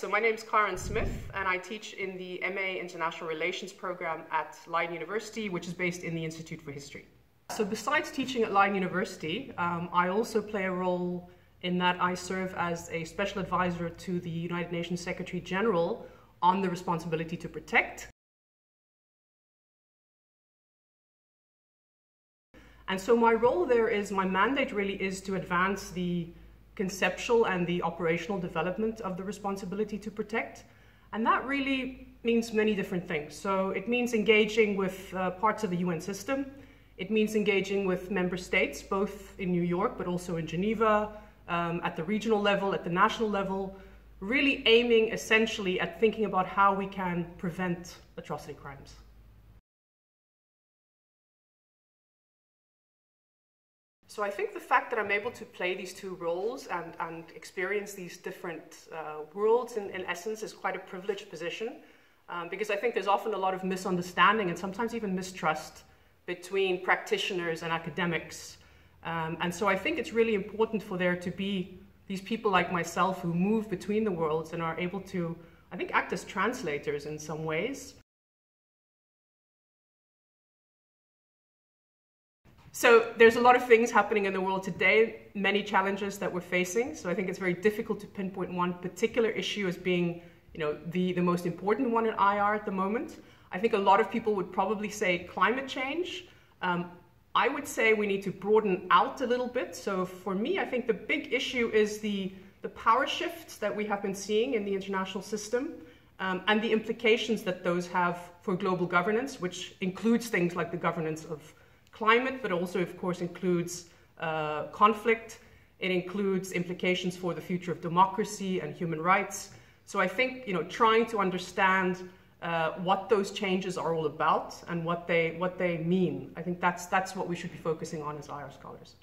So my name is Karen Smith, and I teach in the MA International Relations program at Leiden University, which is based in the Institute for History. So besides teaching at Leiden University, I also play a role in that I serve as a special advisor to the United Nations Secretary-General on the responsibility to protect. And so my role there is, my mandate really is to advance the conceptual and the operational development of the responsibility to protect. And that really means many different things. So it means engaging with parts of the UN system. It means engaging with member states, both in New York, but also in Geneva, at the regional level, at the national level, really aiming essentially at thinking about how we can prevent atrocity crimes. So I think the fact that I'm able to play these two roles and experience these different worlds in essence is quite a privileged position, because I think there's often a lot of misunderstanding and sometimes even mistrust between practitioners and academics. And so I think it's really important for there to be these people like myself who move between the worlds and are able to, I think, act as translators in some ways. So there's a lot of things happening in the world today, many challenges that we're facing. So I think it's very difficult to pinpoint one particular issue as being, the most important one in IR at the moment. I think a lot of people would probably say climate change. I would say we need to broaden out a little bit. So for me, I think the big issue is the power shifts that we have been seeing in the international system, and the implications that those have for global governance, which includes things like the governance of climate, but also, of course, includes conflict. It includes implications for the future of democracy and human rights. So I think, trying to understand what those changes are all about and what they mean, I think that's what we should be focusing on as IR scholars.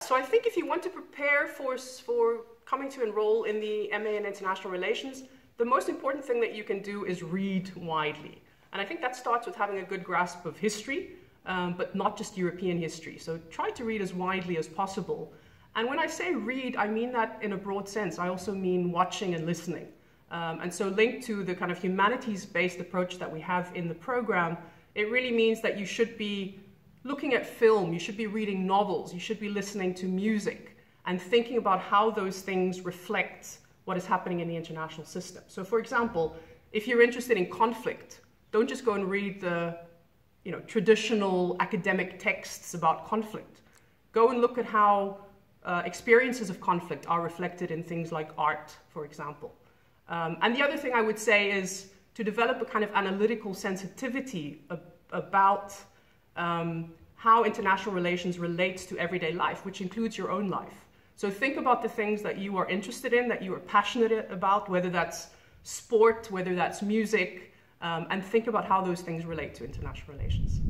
So I think if you want to prepare for coming to enroll in the MA in International Relations, the most important thing that you can do is read widely. And I think that starts with having a good grasp of history, but not just European history. So try to read as widely as possible. And when I say read, I mean that in a broad sense. I also mean watching and listening. And so linked to the kind of humanities-based approach that we have in the program, it really means that you should be looking at film, you should be reading novels, you should be listening to music, and thinking about how those things reflect what is happening in the international system. So for example, if you're interested in conflict, don't just go and read the traditional academic texts about conflict. Go and look at how experiences of conflict are reflected in things like art, for example. And the other thing I would say is to develop a kind of analytical sensitivity about how international relations relates to everyday life, which includes your own life. So think about the things that you are interested in, that you are passionate about, whether that's sport, whether that's music, and think about how those things relate to international relations.